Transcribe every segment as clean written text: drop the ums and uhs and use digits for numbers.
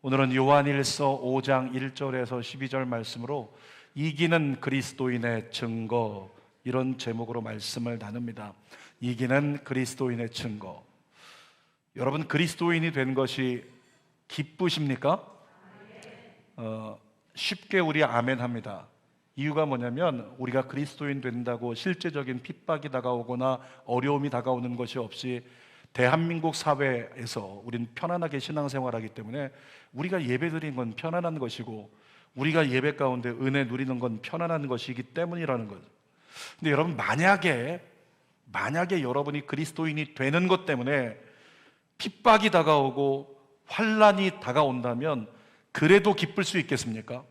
오늘은 요한일서 5장 1절에서 12절 말씀으로 이기는 그리스도인의 증거, 이런 제목으로 말씀을 나눕니다. 이기는 그리스도인의 증거. 여러분, 그리스도인이 된 것이 기쁘십니까? 쉽게 우리 아멘 합니다. 이유가 뭐냐면 우리가 그리스도인 된다고 실제적인 핍박이 다가오거나 어려움이 다가오는 것이 없이 대한민국 사회에서 우리는 편안하게 신앙생활하기 때문에 우리가 예배드린 건 편안한 것이고 우리가 예배 가운데 은혜 누리는 건 편안한 것이기 때문이라는 거죠. 근데 여러분, 만약에 여러분이 그리스도인이 되는 것 때문에 핍박이 다가오고 환난이 다가온다면 그래도 기쁠 수 있겠습니까?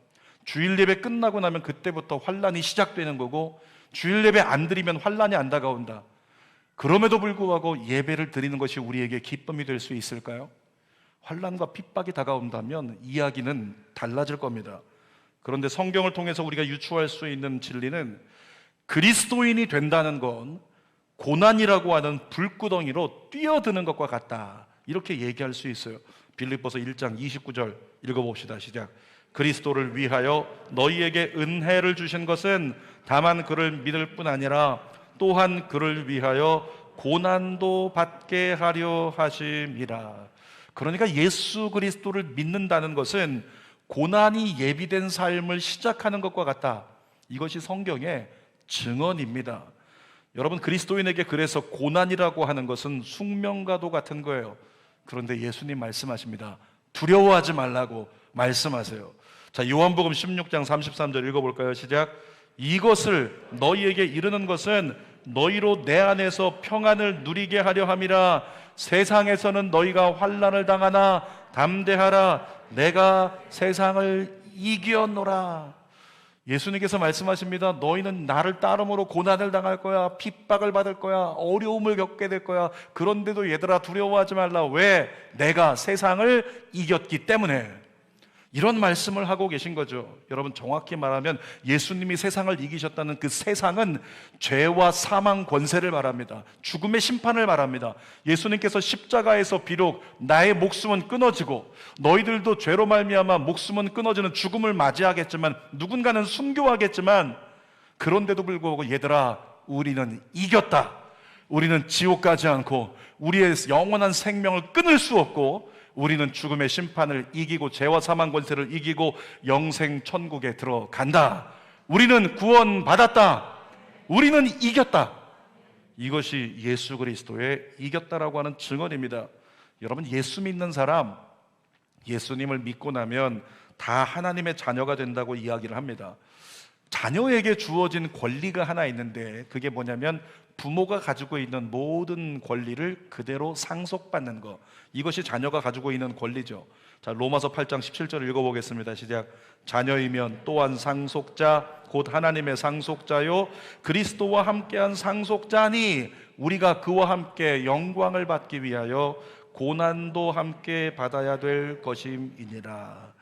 주일 예배 끝나고 나면 그때부터 환난이 시작되는 거고, 주일 예배 안 드리면 환난이 안 다가온다. 그럼에도 불구하고 예배를 드리는 것이 우리에게 기쁨이 될 수 있을까요? 환난과 핍박이 다가온다면 이야기는 달라질 겁니다. 그런데 성경을 통해서 우리가 유추할 수 있는 진리는 그리스도인이 된다는 건 고난이라고 하는 불구덩이로 뛰어드는 것과 같다, 이렇게 얘기할 수 있어요. 빌립보서 1장 29절 읽어봅시다. 시작. 그리스도를 위하여 너희에게 은혜를 주신 것은 다만 그를 믿을 뿐 아니라 또한 그를 위하여 고난도 받게 하려 하심이라. 그러니까 예수 그리스도를 믿는다는 것은 고난이 예비된 삶을 시작하는 것과 같다. 이것이 성경의 증언입니다. 여러분, 그리스도인에게 그래서 고난이라고 하는 것은 숙명과도 같은 거예요. 그런데 예수님 말씀하십니다. 두려워하지 말라고 말씀하세요. 자, 요한복음 16장 33절 읽어볼까요? 시작. 이것을 너희에게 이르는 것은 너희로 내 안에서 평안을 누리게 하려 함이라. 세상에서는 너희가 환난을 당하나 담대하라. 내가 세상을 이겼노라. 예수님께서 말씀하십니다. 너희는 나를 따름으로 고난을 당할 거야, 핍박을 받을 거야, 어려움을 겪게 될 거야. 그런데도 얘들아, 두려워하지 말라. 왜? 내가 세상을 이겼기 때문에. 이런 말씀을 하고 계신 거죠. 여러분, 정확히 말하면 예수님이 세상을 이기셨다는 그 세상은 죄와 사망 권세를 말합니다. 죽음의 심판을 말합니다. 예수님께서 십자가에서 비록 나의 목숨은 끊어지고 너희들도 죄로 말미암아 목숨은 끊어지는 죽음을 맞이하겠지만, 누군가는 순교하겠지만, 그런데도 불구하고 얘들아, 우리는 이겼다. 우리는 지옥 가지 않고 우리의 영원한 생명을 끊을 수 없고, 우리는 죽음의 심판을 이기고 죄와 사망 권세를 이기고 영생 천국에 들어간다. 우리는 구원받았다. 우리는 이겼다. 이것이 예수 그리스도의 이겼다라고 하는 증언입니다. 여러분, 예수 믿는 사람, 예수님을 믿고 나면 다 하나님의 자녀가 된다고 이야기를 합니다. 자녀에게 주어진 권리가 하나 있는데, 그게 뭐냐면 부모가 가지고 있는 모든 권리를 그대로 상속받는 것, 이것이 자녀가 가지고 있는 권리죠. 자, 로마서 8장 17절을 읽어보겠습니다. 시작. 자녀이면 또한 상속자 곧 하나님의 상속자요 그리스도와 함께한 상속자니 우리가 그와 함께 영광을 받기 위하여 고난도 함께 받아야 될 것임이니라.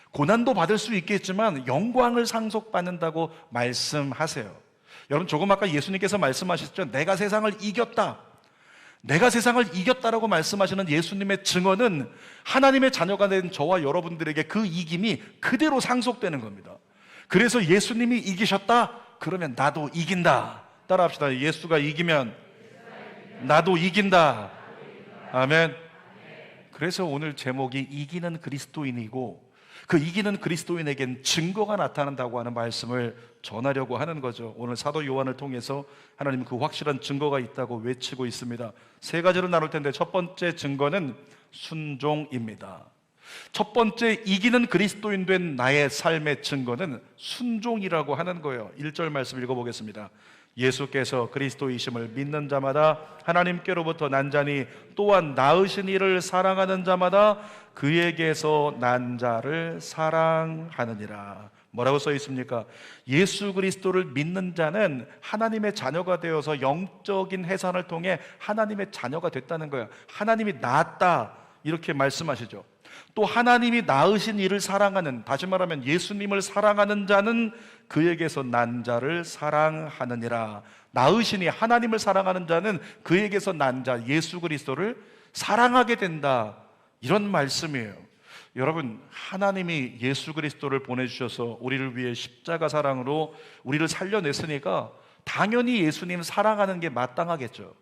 고난도 받을 수 있겠지만 영광을 상속받는다고 말씀하세요. 여러분, 조금 아까 예수님께서 말씀하셨죠. 내가 세상을 이겼다. 내가 세상을 이겼다라고 말씀하시는 예수님의 증언은 하나님의 자녀가 된 저와 여러분들에게 그 이김이 그대로 상속되는 겁니다. 그래서 예수님이 이기셨다? 그러면 나도 이긴다. 따라합시다. 예수가 이기면 나도 이긴다. 아멘. 그래서 오늘 제목이 이기는 그리스도인이고, 그 이기는 그리스도인에겐 증거가 나타난다고 하는 말씀을 전하려고 하는 거죠. 오늘 사도 요한을 통해서 하나님 그 확실한 증거가 있다고 외치고 있습니다. 세 가지로 나눌 텐데, 첫 번째 증거는 순종입니다. 첫 번째 이기는 그리스도인 된 나의 삶의 증거는 순종이라고 하는 거예요. 1절 말씀 읽어보겠습니다. 예수께서 그리스도이심을 믿는 자마다 하나님께로부터 난 자니 또한 낳으신 이를 사랑하는 자마다 그에게서 난 자를 사랑하느니라. 뭐라고 써 있습니까? 예수 그리스도를 믿는 자는 하나님의 자녀가 되어서 영적인 해산을 통해 하나님의 자녀가 됐다는 거예요. 하나님이 낳았다, 이렇게 말씀하시죠. 또 하나님이 낳으신 이를 사랑하는, 다시 말하면 예수님을 사랑하는 자는 그에게서 난 자를 사랑하느니라. 낳으시니 하나님을 사랑하는 자는 그에게서 난 자 예수 그리스도를 사랑하게 된다, 이런 말씀이에요. 여러분, 하나님이 예수 그리스도를 보내주셔서 우리를 위해 십자가 사랑으로 우리를 살려냈으니까 당연히 예수님 사랑하는 게 마땅하겠죠.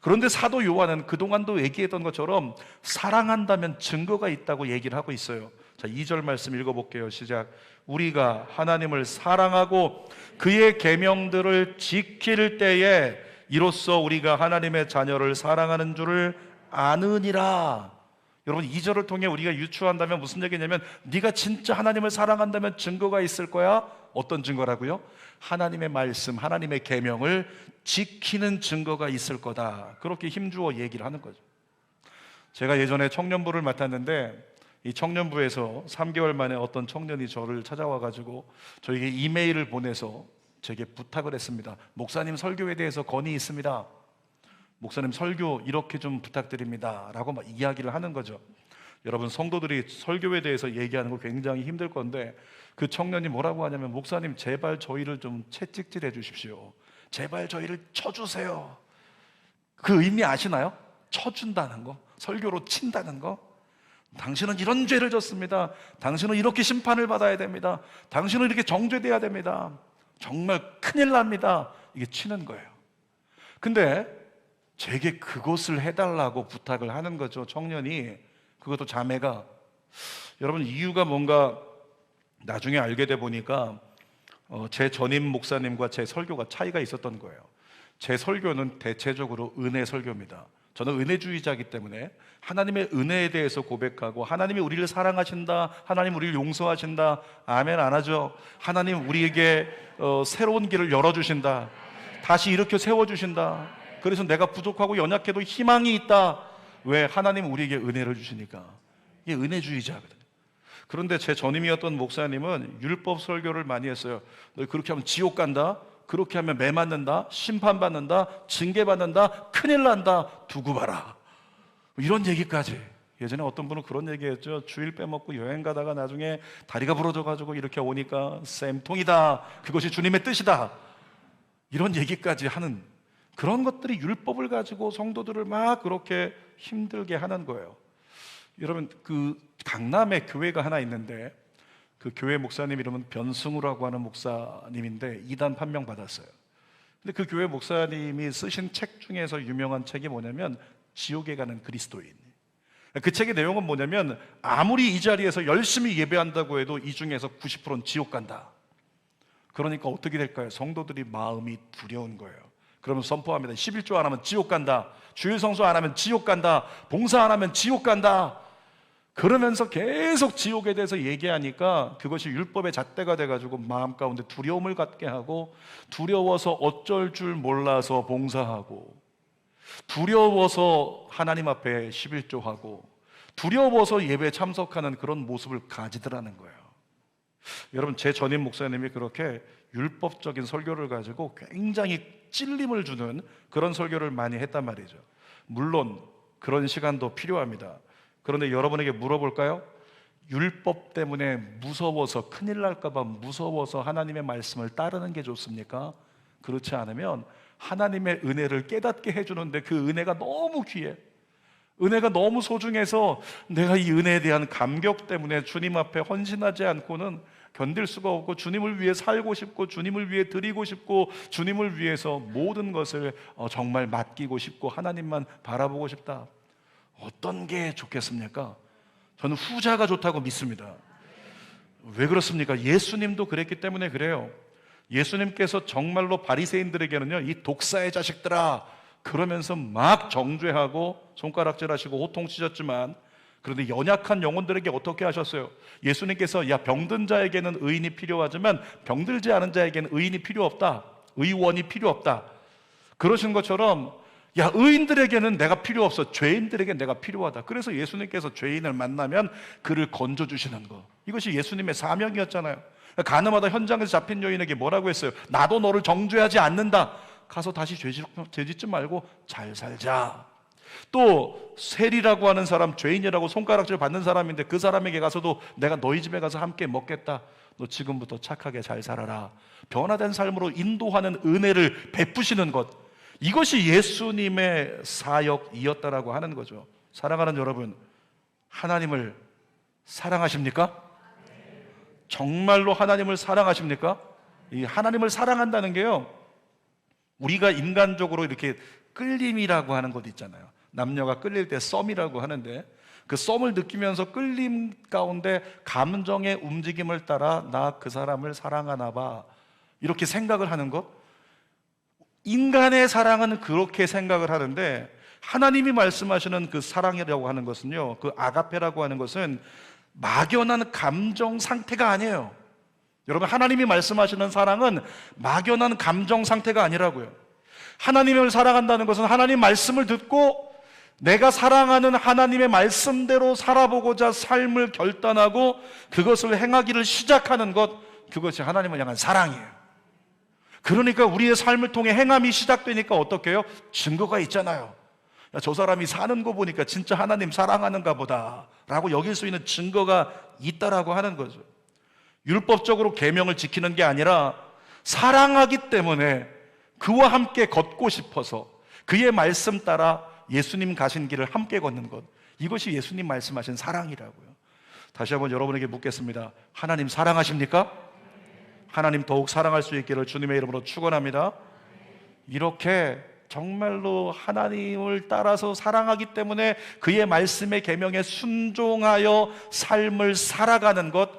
그런데 사도 요한은 그동안도 얘기했던 것처럼 사랑한다면 증거가 있다고 얘기를 하고 있어요. 자, 2절 말씀 읽어볼게요. 시작. 우리가 하나님을 사랑하고 그의 계명들을 지킬 때에 이로써 우리가 하나님의 자녀를 사랑하는 줄을 아느니라. 여러분, 2절을 통해 우리가 유추한다면 무슨 얘기냐면 네가 진짜 하나님을 사랑한다면 증거가 있을 거야. 어떤 증거라고요? 하나님의 말씀, 하나님의 계명을 지키는 증거가 있을 거다. 그렇게 힘주어 얘기를 하는 거죠. 제가 예전에 청년부를 맡았는데 이 청년부에서 3개월 만에 어떤 청년이 저를 찾아와가지고 저에게 이메일을 보내서 제게 부탁을 했습니다. 목사님, 설교에 대해서 건의 있습니다. 목사님, 설교 이렇게 좀 부탁드립니다 라고 막 이야기를 하는 거죠. 여러분, 성도들이 설교에 대해서 얘기하는 거 굉장히 힘들 건데 그 청년이 뭐라고 하냐면, 목사님 제발 저희를 좀 채찍질해 주십시오. 제발 저희를 쳐주세요. 그 의미 아시나요? 쳐준다는 거, 설교로 친다는 거. 당신은 이런 죄를 졌습니다. 당신은 이렇게 심판을 받아야 됩니다. 당신은 이렇게 정죄돼야 됩니다. 정말 큰일 납니다. 이게 치는 거예요. 근데 제게 그것을 해달라고 부탁을 하는 거죠. 청년이. 그것도 자매가. 여러분, 이유가 뭔가 나중에 알게 돼 보니까 제 전임 목사님과 제 설교가 차이가 있었던 거예요. 제 설교는 대체적으로 은혜 설교입니다. 저는 은혜주의자이기 때문에 하나님의 은혜에 대해서 고백하고, 하나님이 우리를 사랑하신다, 하나님 우리를 용서하신다, 아멘 안 하죠? 하나님 우리에게 새로운 길을 열어주신다, 다시 일으켜 세워주신다, 그래서 내가 부족하고 연약해도 희망이 있다. 왜? 하나님 우리에게 은혜를 주시니까. 이게 은혜주의자거든요. 그런데 제 전임이었던 목사님은 율법 설교를 많이 했어요. 너 그렇게 하면 지옥 간다, 그렇게 하면 매 맞는다, 심판받는다, 징계받는다, 큰일 난다, 두고 봐라, 이런 얘기까지. 예전에 어떤 분은 그런 얘기했죠. 주일 빼먹고 여행 가다가 나중에 다리가 부러져가지고 이렇게 오니까 쌤통이다, 그것이 주님의 뜻이다, 이런 얘기까지 하는 그런 것들이 율법을 가지고 성도들을 막 그렇게 힘들게 하는 거예요. 여러분, 그 강남에 교회가 하나 있는데 그 교회 목사님 이름은 변승우라고 하는 목사님인데 이단 판명 받았어요. 근데 그 교회 목사님이 쓰신 책 중에서 유명한 책이 뭐냐면 지옥에 가는 그리스도인. 그 책의 내용은 뭐냐면 아무리 이 자리에서 열심히 예배한다고 해도 이 중에서 90%는 지옥 간다. 그러니까 어떻게 될까요? 성도들이 마음이 두려운 거예요. 그러면 선포합니다. 11조 안 하면 지옥 간다, 주일 성수 안 하면 지옥 간다, 봉사 안 하면 지옥 간다. 그러면서 계속 지옥에 대해서 얘기하니까 그것이 율법의 잣대가 돼가지고 마음 가운데 두려움을 갖게 하고, 두려워서 어쩔 줄 몰라서 봉사하고, 두려워서 하나님 앞에 11조하고, 두려워서 예배에 참석하는 그런 모습을 가지더라는 거예요. 여러분, 제 전임 목사님이 그렇게 율법적인 설교를 가지고 굉장히 찔림을 주는 그런 설교를 많이 했단 말이죠. 물론 그런 시간도 필요합니다. 그런데 여러분에게 물어볼까요? 율법 때문에 무서워서, 큰일 날까봐 무서워서 하나님의 말씀을 따르는 게 좋습니까? 그렇지 않으면 하나님의 은혜를 깨닫게 해주는데 그 은혜가 너무 귀해, 은혜가 너무 소중해서 내가 이 은혜에 대한 감격 때문에 주님 앞에 헌신하지 않고는 견딜 수가 없고, 주님을 위해 살고 싶고, 주님을 위해 드리고 싶고, 주님을 위해서 모든 것을 정말 맡기고 싶고, 하나님만 바라보고 싶다. 어떤 게 좋겠습니까? 저는 후자가 좋다고 믿습니다. 왜 그렇습니까? 예수님도 그랬기 때문에 그래요. 예수님께서 정말로 바리새인들에게는요, 이 독사의 자식들아 그러면서 막 정죄하고 손가락질하시고 호통치셨지만, 그런데 연약한 영혼들에게 어떻게 하셨어요? 예수님께서 야, 병든 자에게는 의인이 필요하지만 병들지 않은 자에게는 의인이 필요 없다, 의원이 필요 없다. 그러신 것처럼 야, 의인들에게는 내가 필요 없어, 죄인들에게 내가 필요하다. 그래서 예수님께서 죄인을 만나면 그를 건져주시는 거, 이것이 예수님의 사명이었잖아요. 가늠하다 현장에서 잡힌 여인에게 뭐라고 했어요? 나도 너를 정죄하지 않는다, 가서 다시 죄 짓지 말고 잘 살자. 또 세리라고 하는 사람, 죄인이라고 손가락질 받는 사람인데 그 사람에게 가서도 내가 너희 집에 가서 함께 먹겠다, 너 지금부터 착하게 잘 살아라. 변화된 삶으로 인도하는 은혜를 베푸시는 것, 이것이 예수님의 사역이었다라고 하는 거죠. 사랑하는 여러분, 하나님을 사랑하십니까? 정말로 하나님을 사랑하십니까? 이 하나님을 사랑한다는 게요, 우리가 인간적으로 이렇게 끌림이라고 하는 것 있잖아요. 남녀가 끌릴 때 썸이라고 하는데, 그 썸을 느끼면서 끌림 가운데 감정의 움직임을 따라 나 그 사람을 사랑하나 봐, 이렇게 생각을 하는 것, 인간의 사랑은 그렇게 생각을 하는데, 하나님이 말씀하시는 그 사랑이라고 하는 것은요, 그 아가페라고 하는 것은 막연한 감정 상태가 아니에요. 여러분, 하나님이 말씀하시는 사랑은 막연한 감정 상태가 아니라고요. 하나님을 사랑한다는 것은 하나님 말씀을 듣고 내가 사랑하는 하나님의 말씀대로 살아보고자 삶을 결단하고 그것을 행하기를 시작하는 것, 그것이 하나님을 향한 사랑이에요. 그러니까 우리의 삶을 통해 행함이 시작되니까 어떻게 해요? 증거가 있잖아요. 야, 저 사람이 사는 거 보니까 진짜 하나님 사랑하는가 보다 라고 여길 수 있는 증거가 있다라고 하는 거죠. 율법적으로 계명을 지키는 게 아니라 사랑하기 때문에 그와 함께 걷고 싶어서 그의 말씀 따라 예수님 가신 길을 함께 걷는 것, 이것이 예수님 말씀하신 사랑이라고요. 다시 한번 여러분에게 묻겠습니다. 하나님 사랑하십니까? 하나님 더욱 사랑할 수 있기를 주님의 이름으로 축원합니다. 이렇게 정말로 하나님을 따라서 사랑하기 때문에 그의 말씀의 계명에 순종하여 삶을 살아가는 것,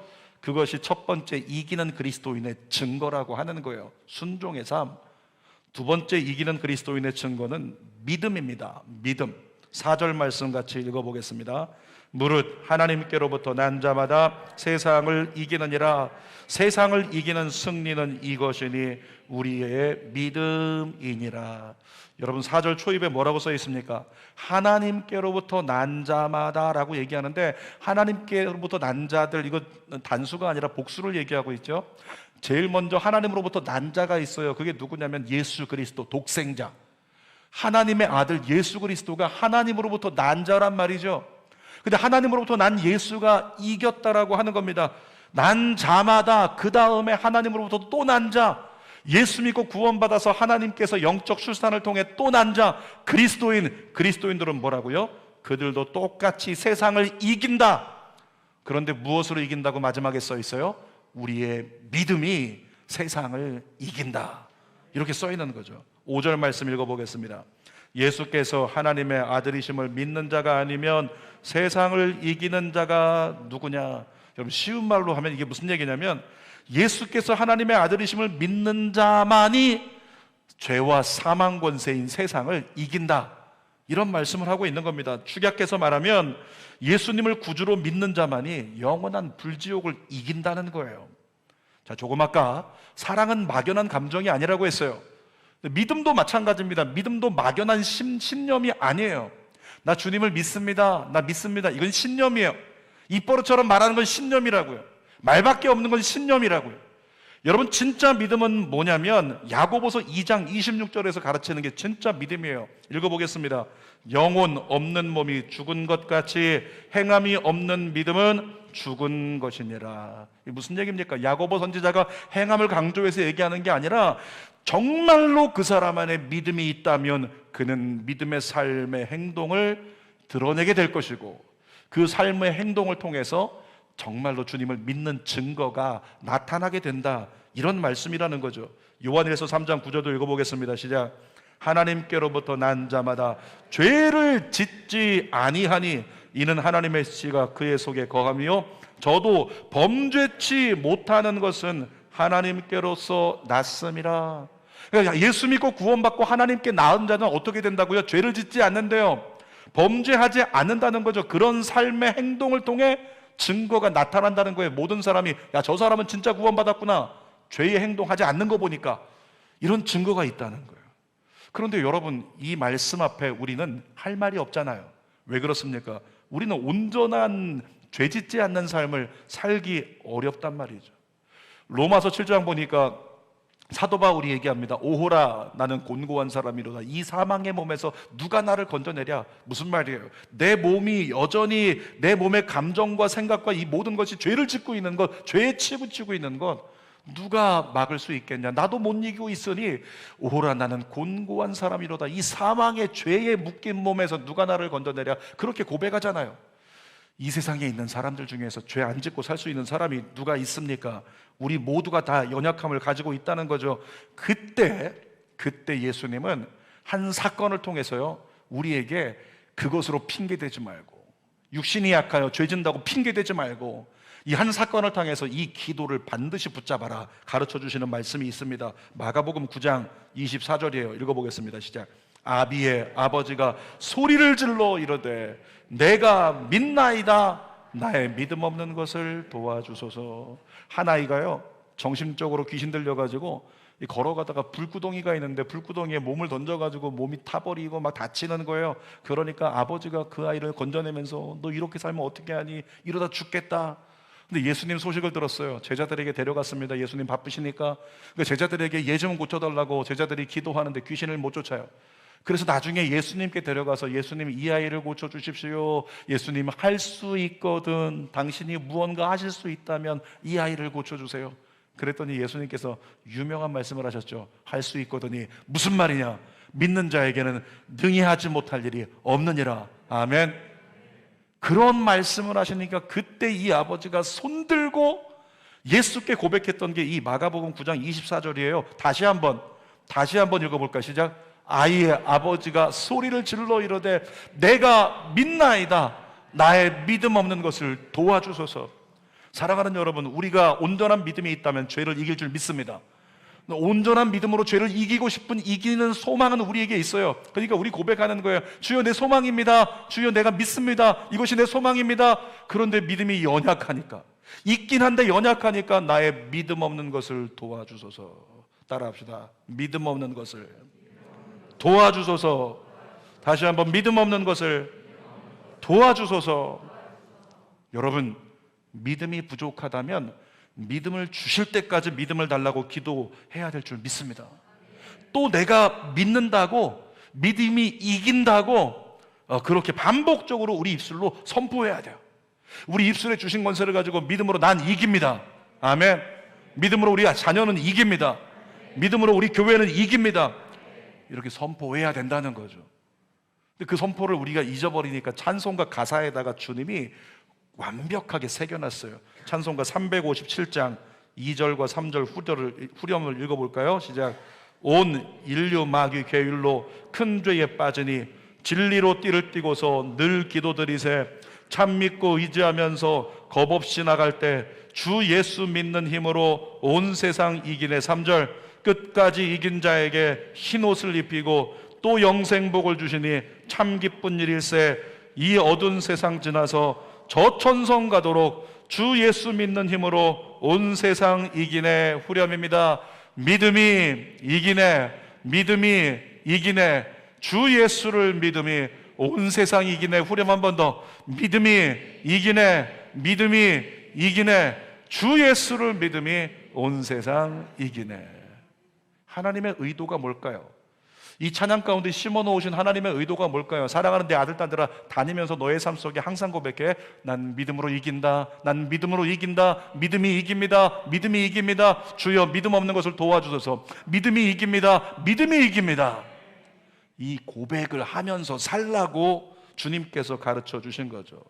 그것이 첫 번째 이기는 그리스도인의 증거라고 하는 거예요. 순종의 삶. 두 번째 이기는 그리스도인의 증거는 믿음입니다. 믿음. 4절 말씀 같이 읽어보겠습니다. 무릇 하나님께로부터 난 자마다 세상을 이기느니라. 세상을 이기는 승리는 이것이니 우리의 믿음이니라. 여러분, 4절 초입에 뭐라고 써 있습니까? 하나님께로부터 난 자마다 라고 얘기하는데, 하나님께로부터 난 자들, 이거 단수가 아니라 복수를 얘기하고 있죠. 제일 먼저 하나님으로부터 난 자가 있어요. 그게 누구냐면 예수 그리스도, 독생자, 하나님의 아들 예수 그리스도가 하나님으로부터 난 자란 말이죠. 근데 하나님으로부터 난 예수가 이겼다라고 하는 겁니다. 난 자마다 그 다음에 하나님으로부터 또 난 자, 예수 믿고 구원받아서 하나님께서 영적 출산을 통해 또 난 자, 그리스도인들은 뭐라고요? 그들도 똑같이 세상을 이긴다. 그런데 무엇으로 이긴다고 마지막에 써 있어요? 우리의 믿음이 세상을 이긴다, 이렇게 써 있는 거죠. 5절 말씀 읽어보겠습니다. 예수께서 하나님의 아들이심을 믿는 자가 아니면 세상을 이기는 자가 누구냐? 여러분, 쉬운 말로 하면 이게 무슨 얘기냐면, 예수께서 하나님의 아들이심을 믿는 자만이 죄와 사망 권세인 세상을 이긴다, 이런 말씀을 하고 있는 겁니다. 축약해서 말하면 예수님을 구주로 믿는 자만이 영원한 불지옥을 이긴다는 거예요. 자, 조금 아까 사랑은 막연한 감정이 아니라고 했어요. 믿음도 마찬가지입니다. 믿음도 막연한 신념이 아니에요. 나 주님을 믿습니다, 나 믿습니다, 이건 신념이에요. 입버릇처럼 말하는 건 신념이라고요. 말밖에 없는 건 신념이라고요. 여러분, 진짜 믿음은 뭐냐면 야고보서 2장 26절에서 가르치는 게 진짜 믿음이에요. 읽어보겠습니다. 영혼 없는 몸이 죽은 것 같이 행함이 없는 믿음은 죽은 것이니라. 이게 무슨 얘기입니까? 야고보 선지자가 행함을 강조해서 얘기하는 게 아니라 정말로 그 사람 안에 믿음이 있다면 그는 믿음의 삶의 행동을 드러내게 될 것이고, 그 삶의 행동을 통해서 정말로 주님을 믿는 증거가 나타나게 된다, 이런 말씀이라는 거죠. 요한일서 3장 9절도 읽어보겠습니다. 시작. 하나님께로부터 난 자마다 죄를 짓지 아니하니 이는 하나님의 씨가 그의 속에 거하며 저도 범죄치 못하는 것은 하나님께로서 났음이라. 그러니까 예수 믿고 구원받고 하나님께 나은 자는 어떻게 된다고요? 죄를 짓지 않는데요, 범죄하지 않는다는 거죠. 그런 삶의 행동을 통해 증거가 나타난다는 거예요. 모든 사람이 야, 저 사람은 진짜 구원받았구나, 죄의 행동하지 않는 거 보니까, 이런 증거가 있다는 거예요. 그런데 여러분, 이 말씀 앞에 우리는 할 말이 없잖아요. 왜 그렇습니까? 우리는 온전한 죄 짓지 않는 삶을 살기 어렵단 말이죠. 로마서 7장 보니까 사도 바울이 얘기합니다. 오호라, 나는 곤고한 사람이로다. 이 사망의 몸에서 누가 나를 건져내랴. 무슨 말이에요? 내 몸이 여전히 내 몸의 감정과 생각과 이 모든 것이 죄를 짓고 있는 것, 죄에 치부치고 있는 것, 누가 막을 수 있겠냐? 나도 못 이기고 있으니 오호라, 나는 곤고한 사람이로다. 이 사망의 죄에 묶인 몸에서 누가 나를 건져내랴. 그렇게 고백하잖아요. 이 세상에 있는 사람들 중에서 죄 안 짓고 살 수 있는 사람이 누가 있습니까? 우리 모두가 다 연약함을 가지고 있다는 거죠. 그때 예수님은 한 사건을 통해서요, 우리에게 그것으로 핑계대지 말고, 육신이 약하여 죄 진다고 핑계대지 말고, 이 한 사건을 통해서 이 기도를 반드시 붙잡아라 가르쳐 주시는 말씀이 있습니다. 마가복음 9장 24절이에요. 읽어보겠습니다. 시작. 아비의 아버지가 소리를 질러 이르되 내가 믿나이다. 나의 믿음 없는 것을 도와주소서. 한 아이가요, 정신적으로 귀신 들려가지고 걸어가다가 불구덩이가 있는데 불구덩이에 몸을 던져가지고 몸이 타버리고 막 다치는 거예요. 그러니까 아버지가 그 아이를 건져내면서 너 이렇게 살면 어떻게 하니? 이러다 죽겠다. 근데 예수님 소식을 들었어요. 제자들에게 데려갔습니다. 예수님 바쁘시니까. 그러니까 제자들에게 얘 좀 고쳐달라고 제자들이 기도하는데 귀신을 못 쫓아요. 그래서 나중에 예수님께 데려가서 예수님 이 아이를 고쳐주십시오. 예수님 할 수 있거든. 당신이 무언가 하실 수 있다면 이 아이를 고쳐주세요. 그랬더니 예수님께서 유명한 말씀을 하셨죠. 할 수 있거든이 무슨 말이냐? 믿는 자에게는 능히 하지 못할 일이 없느니라. 아멘. 그런 말씀을 하시니까 그때 이 아버지가 손들고 예수께 고백했던 게 이 마가복음 9장 24절이에요. 다시 한번 읽어볼까? 시작. 아이의 아버지가 소리를 질러 이르되 내가 믿나이다. 나의 믿음 없는 것을 도와주소서. 사랑하는 여러분, 우리가 온전한 믿음이 있다면 죄를 이길 줄 믿습니다. 온전한 믿음으로 죄를 이기고 싶은 이기는 소망은 우리에게 있어요. 그러니까 우리 고백하는 거예요. 주여 내 소망입니다. 주여 내가 믿습니다. 이것이 내 소망입니다. 그런데 믿음이 연약하니까, 있긴 한데 연약하니까 나의 믿음 없는 것을 도와주소서. 따라합시다. 믿음 없는 것을 도와주소서. 다시 한번 믿음 없는 것을 도와주소서. 여러분, 믿음이 부족하다면 믿음을 주실 때까지 믿음을 달라고 기도해야 될 줄 믿습니다. 또 내가 믿는다고, 믿음이 이긴다고 그렇게 반복적으로 우리 입술로 선포해야 돼요. 우리 입술에 주신 권세를 가지고 믿음으로 난 이깁니다. 아멘. 믿음으로 우리 자녀는 이깁니다. 믿음으로 우리 교회는 이깁니다. 이렇게 선포해야 된다는 거죠. 근데 그 선포를 우리가 잊어버리니까 찬송가 가사에다가 주님이 완벽하게 새겨놨어요. 찬송가 357장 2절과 3절 후렴을 읽어볼까요? 시작. 온 인류 마귀 계율로 큰 죄에 빠지니 진리로 띠를 띠고서 늘 기도드리세. 참 믿고 의지하면서 겁없이 나갈 때 주 예수 믿는 힘으로 온 세상 이기네. 3절. 끝까지 이긴 자에게 흰 옷을 입히고 또 영생복을 주시니 참 기쁜 일일세. 이 어두운 세상 지나서 저 천성 가도록 주 예수 믿는 힘으로 온 세상 이기네. 후렴입니다. 믿음이 이기네. 믿음이 이기네. 주 예수를 믿음이 온 세상 이기네. 후렴 한 번 더. 믿음이 이기네. 믿음이 이기네. 주 예수를 믿음이 온 세상 이기네. 하나님의 의도가 뭘까요? 이 찬양 가운데 심어놓으신 하나님의 의도가 뭘까요? 사랑하는 내 아들, 딸들아, 다니면서 너의 삶 속에 항상 고백해. 난 믿음으로 이긴다. 난 믿음으로 이긴다. 믿음이 이깁니다. 믿음이 이깁니다. 주여 믿음 없는 것을 도와주소서. 믿음이 이깁니다. 믿음이 이깁니다. 이 고백을 하면서 살라고 주님께서 가르쳐 주신 거죠.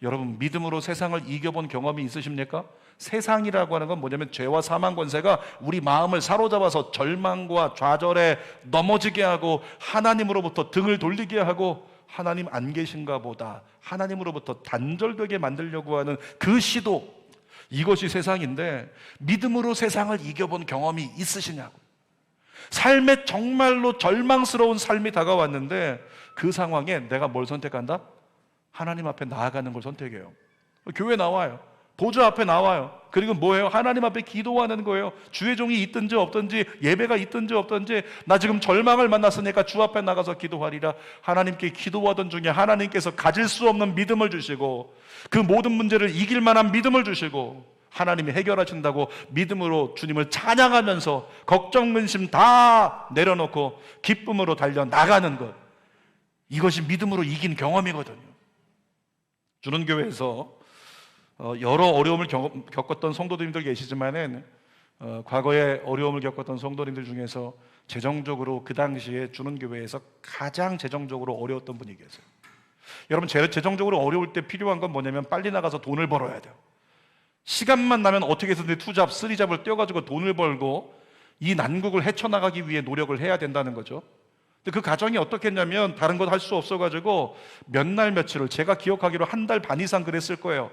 여러분, 믿음으로 세상을 이겨본 경험이 있으십니까? 세상이라고 하는 건 뭐냐면 죄와 사망 권세가 우리 마음을 사로잡아서 절망과 좌절에 넘어지게 하고 하나님으로부터 등을 돌리게 하고 하나님 안 계신가 보다, 하나님으로부터 단절되게 만들려고 하는 그 시도, 이것이 세상인데 믿음으로 세상을 이겨본 경험이 있으시냐고. 삶에 정말로 절망스러운 삶이 다가왔는데 그 상황에 내가 뭘 선택한다? 하나님 앞에 나아가는 걸 선택해요. 교회 나와요. 보좌 앞에 나와요. 그리고 뭐예요? 하나님 앞에 기도하는 거예요. 주의 종이 있든지 없든지, 예배가 있든지 없든지, 나 지금 절망을 만났으니까 주 앞에 나가서 기도하리라. 하나님께 기도하던 중에 하나님께서 가질 수 없는 믿음을 주시고 그 모든 문제를 이길 만한 믿음을 주시고 하나님이 해결하신다고 믿음으로 주님을 찬양하면서 걱정 근심 다 내려놓고 기쁨으로 달려 나가는 것, 이것이 믿음으로 이긴 경험이거든요. 주는 교회에서 여러 어려움을 겪었던 성도님들 계시지만은 과거에 어려움을 겪었던 성도님들 중에서 재정적으로 그 당시에 주는 교회에서 가장 재정적으로 어려웠던 분이 계세요. 여러분, 재정적으로 어려울 때 필요한 건 뭐냐면 빨리 나가서 돈을 벌어야 돼요. 시간만 나면 어떻게 해서든 투잡, 쓰리잡을 떼어가지고 돈을 벌고 이 난국을 헤쳐나가기 위해 노력을 해야 된다는 거죠. 근데 그 가정이 어떻게 했냐면 다른 것 할 수 없어가지고 몇 날 며칠을, 제가 기억하기로 한 달 반 이상 그랬을 거예요.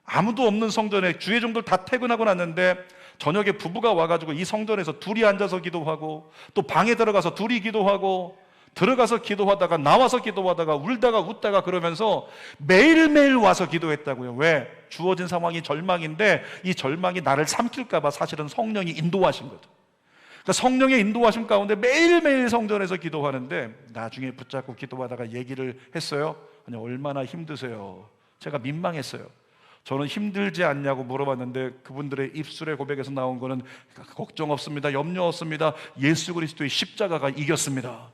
아무도 없는 성전에 주의 종들 다 퇴근하고 났는데 저녁에 부부가 와가지고 이 성전에서 둘이 앉아서 기도하고, 또 방에 들어가서 둘이 기도하고, 들어가서 기도하다가 나와서 기도하다가 울다가 웃다가 그러면서 매일매일 와서 기도했다고요. 왜? 주어진 상황이 절망인데 이 절망이 나를 삼킬까 봐 사실은 성령이 인도하신 거죠. 그러니까 성령의 인도하심 가운데 매일매일 성전에서 기도하는데 나중에 붙잡고 기도하다가 얘기를 했어요. 아니, 얼마나 힘드세요? 제가 민망했어요. 저는 힘들지 않냐고 물어봤는데 그분들의 입술의 고백에서 나온 거는 걱정 없습니다, 염려 없습니다, 예수 그리스도의 십자가가 이겼습니다.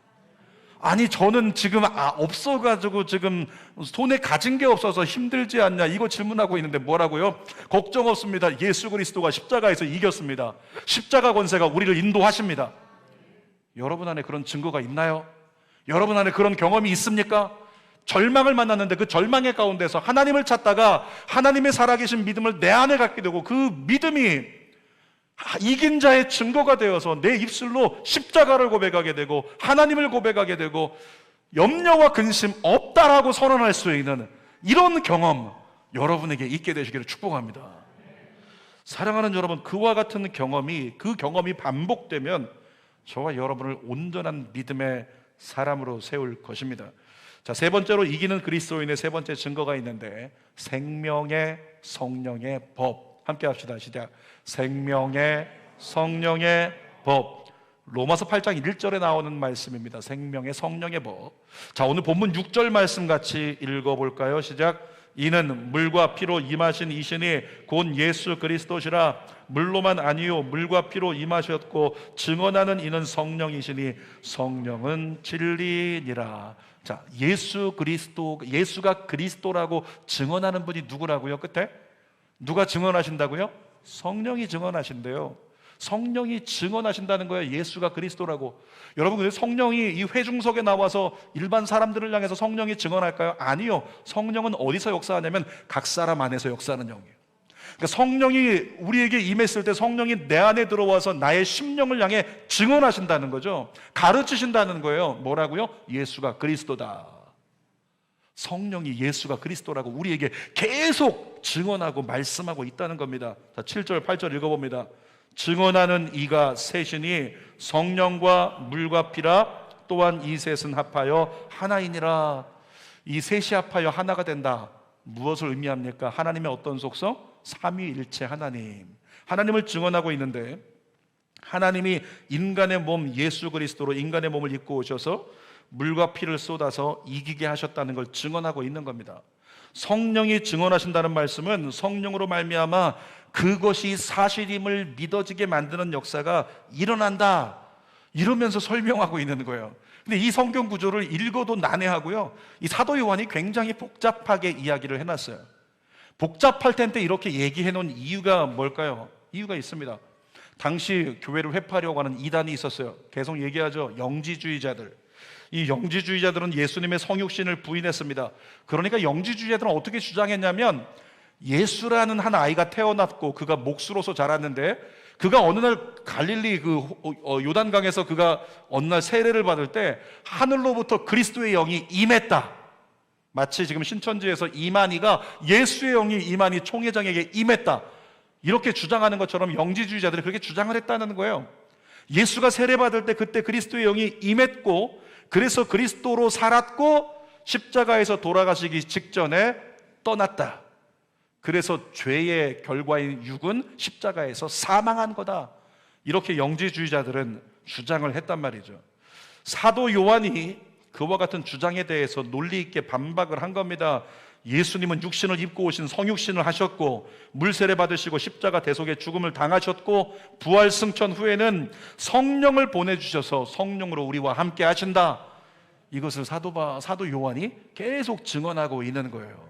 아니, 저는 지금 없어가지고 지금 손에 가진 게 없어서 힘들지 않냐 이거 질문하고 있는데 뭐라고요? 걱정 없습니다, 예수 그리스도가 십자가에서 이겼습니다. 십자가 권세가 우리를 인도하십니다. 여러분 안에 그런 증거가 있나요? 여러분 안에 그런 경험이 있습니까? 절망을 만났는데 그 절망의 가운데서 하나님을 찾다가 하나님의 살아계신 믿음을 내 안에 갖게 되고 그 믿음이 이긴 자의 증거가 되어서 내 입술로 십자가를 고백하게 되고 하나님을 고백하게 되고 염려와 근심 없다라고 선언할 수 있는 이런 경험 여러분에게 있게 되시기를 축복합니다. 사랑하는 여러분, 그와 같은 경험이, 그 경험이 반복되면 저와 여러분을 온전한 믿음의 사람으로 세울 것입니다. 자, 세 번째로 이기는 그리스도인의 세 번째 증거가 있는데 생명의 성령의 법. 함께 합시다. 시작. 생명의 성령의 법. 로마서 8장 1절에 나오는 말씀입니다. 생명의 성령의 법. 자, 오늘 본문 6절 말씀 같이 읽어볼까요? 시작. 이는 물과 피로 임하신 이신이 곧 예수 그리스도시라. 물로만 아니요 물과 피로 임하셨고 증언하는 이는 성령이시니 성령은 진리니라. 자, 예수가 그리스도라고 증언하는 분이 누구라고요? 끝에 누가 증언하신다고요? 성령이 증언하신대요. 성령이 증언하신다는 거예요. 예수가 그리스도라고. 여러분, 근데 성령이 이 회중석에 나와서 일반 사람들을 향해서 성령이 증언할까요? 아니요. 성령은 어디서 역사하냐면 각 사람 안에서 역사하는 영이에요. 그러니까 성령이 우리에게 임했을 때 성령이 내 안에 들어와서 나의 심령을 향해 증언하신다는 거죠. 가르치신다는 거예요. 뭐라고요? 예수가 그리스도다. 성령이 예수가 그리스도라고 우리에게 계속 증언하고 말씀하고 있다는 겁니다. 자, 7절 8절 읽어봅니다. 증언하는 이가 셋이니 성령과 물과 피라. 또한 이 셋은 합하여 하나이니라. 이 셋이 합하여 하나가 된다. 무엇을 의미합니까? 하나님의 어떤 속성? 삼위일체 하나님. 하나님을 증언하고 있는데 하나님이 인간의 몸 예수 그리스도로 인간의 몸을 입고 오셔서 물과 피를 쏟아서 이기게 하셨다는 걸 증언하고 있는 겁니다. 성령이 증언하신다는 말씀은 성령으로 말미암아 그것이 사실임을 믿어지게 만드는 역사가 일어난다, 이러면서 설명하고 있는 거예요. 근데 이 성경 구조를 읽어도 난해하고요, 이 사도 요한이 굉장히 복잡하게 이야기를 해놨어요. 복잡할 텐데 이렇게 얘기해 놓은 이유가 뭘까요? 이유가 있습니다. 당시 교회를 회파하려고 하는 이단이 있었어요. 계속 얘기하죠. 영지주의자들. 이 영지주의자들은 예수님의 성육신을 부인했습니다. 그러니까 영지주의자들은 어떻게 주장했냐면 예수라는 한 아이가 태어났고 그가 목수로서 자랐는데 그가 어느 날 갈릴리 요단강에서 그가 어느 날 세례를 받을 때 하늘로부터 그리스도의 영이 임했다. 마치 지금 신천지에서 이만희가 예수의 영이 이만희 총회장에게 임했다, 이렇게 주장하는 것처럼 영지주의자들이 그렇게 주장을 했다는 거예요. 예수가 세례받을 때 그때 그리스도의 영이 임했고 그래서 그리스도로 살았고 십자가에서 돌아가시기 직전에 떠났다. 그래서 죄의 결과인 육은 십자가에서 사망한 거다. 이렇게 영지주의자들은 주장을 했단 말이죠. 사도 요한이 그와 같은 주장에 대해서 논리 있게 반박을 한 겁니다. 예수님은 육신을 입고 오신 성육신을 하셨고 물세례 받으시고 십자가 대속의 죽음을 당하셨고 부활 승천 후에는 성령을 보내주셔서 성령으로 우리와 함께 하신다. 이것을 사도 요한이 계속 증언하고 있는 거예요.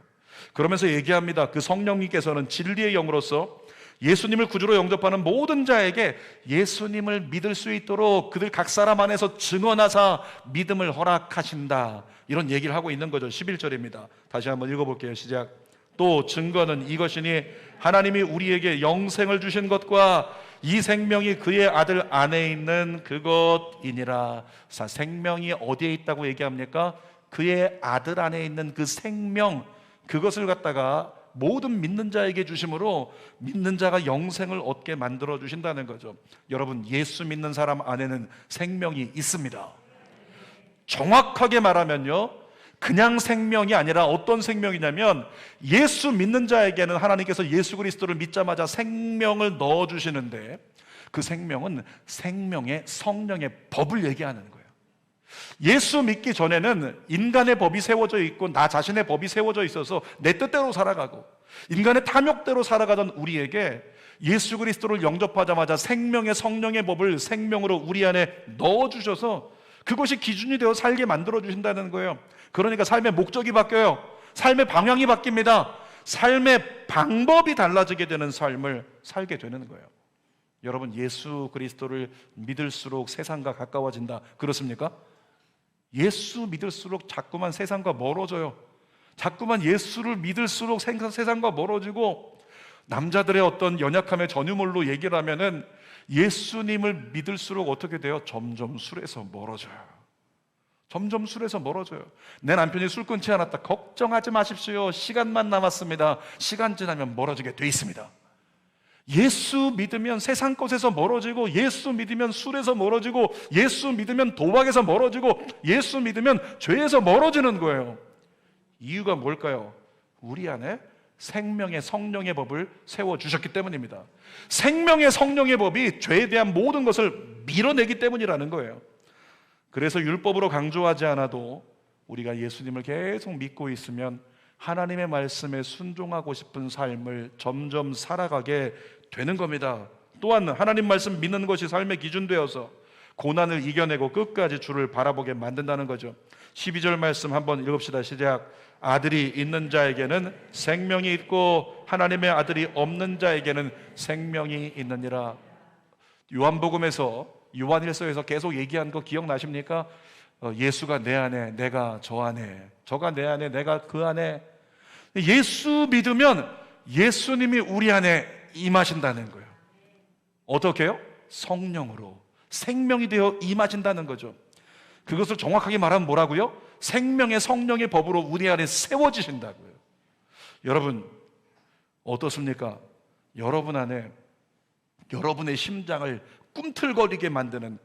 그러면서 얘기합니다. 그 성령님께서는 진리의 영으로서 예수님을 구주로 영접하는 모든 자에게 예수님을 믿을 수 있도록 그들 각 사람 안에서 증언하사 믿음을 허락하신다, 이런 얘기를 하고 있는 거죠. 11절입니다. 다시 한번 읽어볼게요. 시작. 또 증거는 이것이니 하나님이 우리에게 영생을 주신 것과 이 생명이 그의 아들 안에 있는 그것이니라. 자, 생명이 어디에 있다고 얘기합니까? 그의 아들 안에 있는 그 생명, 그것을 갖다가 모든 믿는 자에게 주심으로 믿는 자가 영생을 얻게 만들어 주신다는 거죠. 여러분, 예수 믿는 사람 안에는 생명이 있습니다. 정확하게 말하면요, 그냥 생명이 아니라 어떤 생명이냐면, 예수 믿는 자에게는 하나님께서 예수 그리스도를 믿자마자 생명을 넣어주시는데, 그 생명은 생명의 성령의 법을 얘기하는 거예요. 예수 믿기 전에는 인간의 법이 세워져 있고 나 자신의 법이 세워져 있어서 내 뜻대로 살아가고 인간의 탐욕대로 살아가던 우리에게 예수 그리스도를 영접하자마자 생명의 성령의 법을 생명으로 우리 안에 넣어주셔서 그것이 기준이 되어 살게 만들어주신다는 거예요. 그러니까 삶의 목적이 바뀌어요. 삶의 방향이 바뀝니다. 삶의 방법이 달라지게 되는 삶을 살게 되는 거예요. 여러분, 예수 그리스도를 믿을수록 세상과 가까워진다, 그렇습니까? 예수 믿을수록 자꾸만 세상과 멀어져요. 자꾸만 예수를 믿을수록 세상과 멀어지고, 남자들의 어떤 연약함의 전유물로 얘기를 하면은 예수님을 믿을수록 어떻게 돼요? 점점 술에서 멀어져요. 점점 술에서 멀어져요. 내 남편이 술 끊지 않았다, 걱정하지 마십시오. 시간만 남았습니다. 시간 지나면 멀어지게 돼 있습니다. 예수 믿으면 세상 것에서 멀어지고, 예수 믿으면 술에서 멀어지고, 예수 믿으면 도박에서 멀어지고, 예수 믿으면 죄에서 멀어지는 거예요. 이유가 뭘까요? 우리 안에 생명의 성령의 법을 세워주셨기 때문입니다. 생명의 성령의 법이 죄에 대한 모든 것을 밀어내기 때문이라는 거예요. 그래서 율법으로 강조하지 않아도 우리가 예수님을 계속 믿고 있으면 하나님의 말씀에 순종하고 싶은 삶을 점점 살아가게 되는 겁니다. 또한 하나님 말씀 믿는 것이 삶의 기준 되어서 고난을 이겨내고 끝까지 주를 바라보게 만든다는 거죠. 12절 말씀 한번 읽읍시다. 시작. 아들이 있는 자에게는 생명이 있고 하나님의 아들이 없는 자에게는 생명이 있느니라. 요한복음에서, 요한일서에서 계속 얘기한 거 기억나십니까? 예수가 내 안에, 내가 저 안에, 저가 내 안에, 내가 그 안에. 예수 믿으면 예수님이 우리 안에 임하신다는 거예요. 어떻게 해요? 성령으로 생명이 되어 임하신다는 거죠. 그것을 정확하게 말하면 뭐라고요? 생명의 성령의 법으로 우리 안에 세워지신다고요. 여러분, 어떻습니까? 여러분 안에 여러분의 심장을 꿈틀거리게 만드는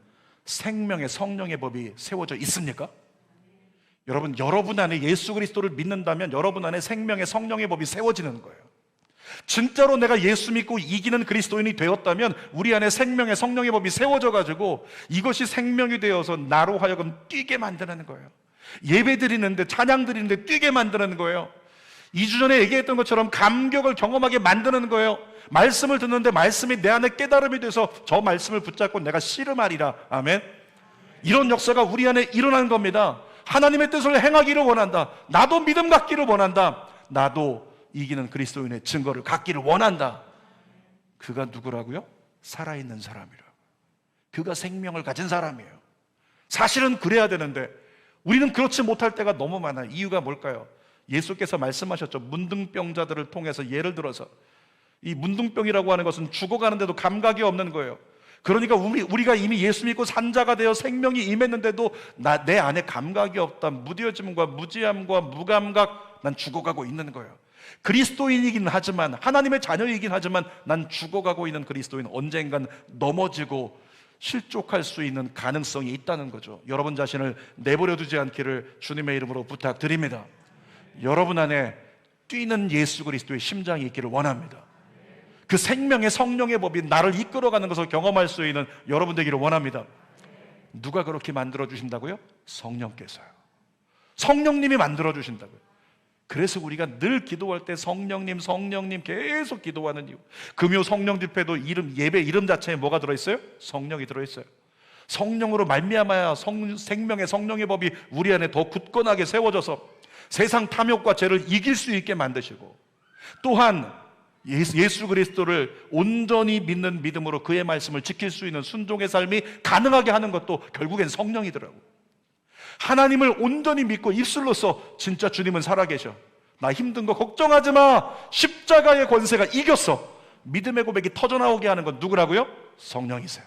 생명의 성령의 법이 세워져 있습니까? 여러분, 여러분 안에 예수 그리스도를 믿는다면 여러분 안에 생명의 성령의 법이 세워지는 거예요. 진짜로 내가 예수 믿고 이기는 그리스도인이 되었다면 우리 안에 생명의 성령의 법이 세워져 가지고 이것이 생명이 되어서 나로 하여금 뛰게 만드는 거예요. 예배 드리는데, 찬양 드리는데 뛰게 만드는 거예요. 2주 전에 얘기했던 것처럼 감격을 경험하게 만드는 거예요. 말씀을 듣는데 말씀이 내 안에 깨달음이 돼서 저 말씀을 붙잡고 내가 씨름하리라. 아멘. 이런 역사가 우리 안에 일어나는 겁니다. 하나님의 뜻을 행하기를 원한다. 나도 믿음 갖기를 원한다. 나도 이기는 그리스도인의 증거를 갖기를 원한다. 그가 누구라고요? 살아있는 사람이라고. 그가 생명을 가진 사람이에요. 사실은 그래야 되는데 우리는 그렇지 못할 때가 너무 많아요. 이유가 뭘까요? 예수께서 말씀하셨죠. 문둥병자들을 통해서 예를 들어서, 이 문둥병이라고 하는 것은 죽어가는데도 감각이 없는 거예요. 그러니까 우리가 이미 예수 믿고 산자가 되어 생명이 임했는데도 내 안에 감각이 없다. 무뎌짐과 무지함과 무감각, 난 죽어가고 있는 거예요. 그리스도인이긴 하지만, 하나님의 자녀이긴 하지만 난 죽어가고 있는 그리스도인, 언젠간 넘어지고 실족할 수 있는 가능성이 있다는 거죠. 여러분 자신을 내버려 두지 않기를 주님의 이름으로 부탁드립니다. 여러분 안에 뛰는 예수 그리스도의 심장이 있기를 원합니다. 그 생명의 성령의 법이 나를 이끌어가는 것을 경험할 수 있는 여러분 되기를 원합니다. 누가 그렇게 만들어 주신다고요? 성령께서요. 성령님이 만들어 주신다고요. 그래서 우리가 늘 기도할 때 성령님, 성령님 계속 기도하는 이유. 금요 성령 집회도 예배 이름 자체에 뭐가 들어있어요? 성령이 들어있어요. 성령으로 말미암아야 생명의 성령의 법이 우리 안에 더 굳건하게 세워져서 세상 탐욕과 죄를 이길 수 있게 만드시고, 또한 예수 그리스도를 온전히 믿는 믿음으로 그의 말씀을 지킬 수 있는 순종의 삶이 가능하게 하는 것도 결국엔 성령이더라고요. 하나님을 온전히 믿고 입술로서 진짜 주님은 살아계셔, 나 힘든 거 걱정하지 마, 십자가의 권세가 이겼어, 믿음의 고백이 터져나오게 하는 건 누구라고요? 성령이세요.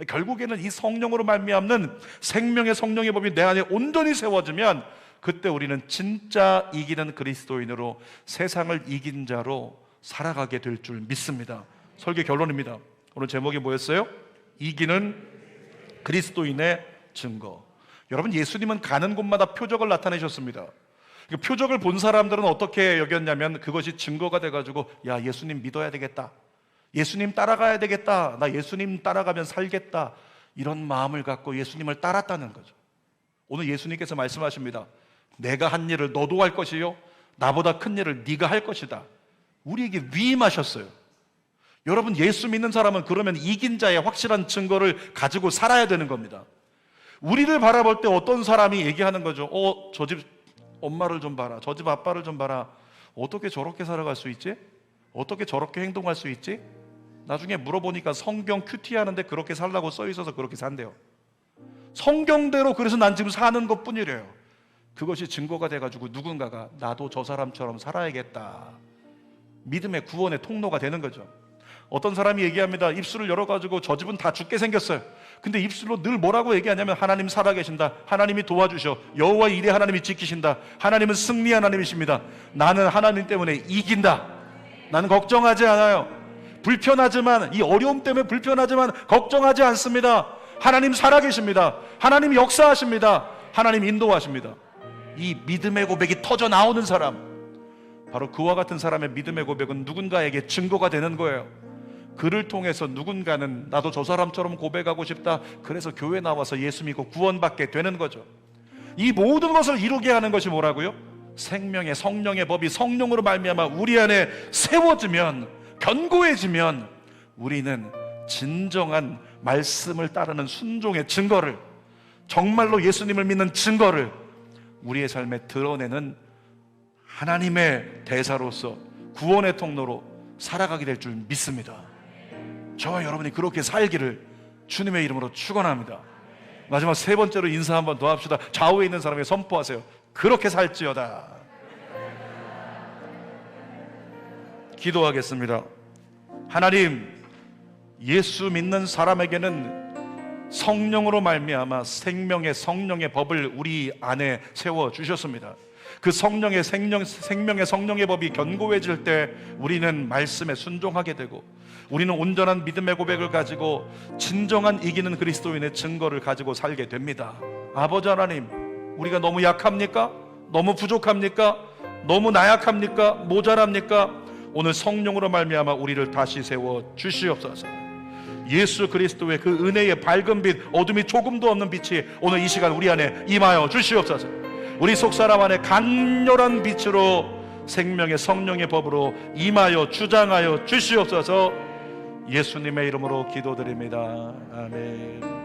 결국에는 이 성령으로 말미암는 생명의 성령의 법이 내 안에 온전히 세워지면 그때 우리는 진짜 이기는 그리스도인으로 세상을 이긴 자로 살아가게 될 줄 믿습니다. 설교 결론입니다. 오늘 제목이 뭐였어요? 이기는 그리스도인의 증거. 여러분, 예수님은 가는 곳마다 표적을 나타내셨습니다. 표적을 본 사람들은 어떻게 여겼냐면 그것이 증거가 돼가지고, 야, 예수님 믿어야 되겠다, 예수님 따라가야 되겠다, 나 예수님 따라가면 살겠다, 이런 마음을 갖고 예수님을 따랐다는 거죠. 오늘 예수님께서 말씀하십니다. 내가 한 일을 너도 할 것이요, 나보다 큰 일을 네가 할 것이다. 우리에게 위임하셨어요. 여러분, 예수 믿는 사람은 그러면 이긴 자의 확실한 증거를 가지고 살아야 되는 겁니다. 우리를 바라볼 때 어떤 사람이 얘기하는 거죠. 저 집 엄마를 좀 봐라, 저 집 아빠를 좀 봐라, 어떻게 저렇게 살아갈 수 있지? 어떻게 저렇게 행동할 수 있지? 나중에 물어보니까 성경 큐티 하는데 그렇게 살라고 써 있어서 그렇게 산대요. 성경대로 그래서 난 지금 사는 것 뿐이래요. 그것이 증거가 돼가지고 누군가가 나도 저 사람처럼 살아야겠다, 믿음의 구원의 통로가 되는 거죠. 어떤 사람이 얘기합니다. 입술을 열어가지고 저 집은 다 죽게 생겼어요. 근데 입술로 늘 뭐라고 얘기하냐면 하나님 살아계신다, 하나님이 도와주셔, 여호와 이레 하나님이 지키신다, 하나님은 승리 하나님이십니다, 나는 하나님 때문에 이긴다, 나는 걱정하지 않아요, 불편하지만, 이 어려움 때문에 불편하지만 걱정하지 않습니다, 하나님 살아계십니다, 하나님 역사하십니다, 하나님 인도하십니다. 이 믿음의 고백이 터져 나오는 사람, 바로 그와 같은 사람의 믿음의 고백은 누군가에게 증거가 되는 거예요. 그를 통해서 누군가는 나도 저 사람처럼 고백하고 싶다, 그래서 교회 나와서 예수 믿고 구원받게 되는 거죠. 이 모든 것을 이루게 하는 것이 뭐라고요? 생명의 성령의 법이 성령으로 말미암아 우리 안에 세워지면, 견고해지면 우리는 진정한 말씀을 따르는 순종의 증거를, 정말로 예수님을 믿는 증거를 우리의 삶에 드러내는 하나님의 대사로서 구원의 통로로 살아가게 될 줄 믿습니다. 저와 여러분이 그렇게 살기를 주님의 이름으로 축원합니다. 마지막 세 번째로 인사 한번 더 합시다. 좌우에 있는 사람에게 선포하세요. 그렇게 살지어다. 기도하겠습니다. 하나님, 예수 믿는 사람에게는 성령으로 말미암아 생명의 성령의 법을 우리 안에 세워 주셨습니다. 그 성령의 생명의 성령의 법이 견고해질 때 우리는 말씀에 순종하게 되고, 우리는 온전한 믿음의 고백을 가지고 진정한 이기는 그리스도인의 증거를 가지고 살게 됩니다. 아버지 하나님, 우리가 너무 약합니까? 너무 부족합니까? 너무 나약합니까? 모자랍니까? 오늘 성령으로 말미암아 우리를 다시 세워 주시옵소서. 예수 그리스도의 그 은혜의 밝은 빛, 어둠이 조금도 없는 빛이 오늘 이 시간 우리 안에 임하여 주시옵소서. 우리 속사람 안에 강렬한 빛으로 생명의 성령의 법으로 임하여 주장하여 주시옵소서. 예수님의 이름으로 기도드립니다. 아멘.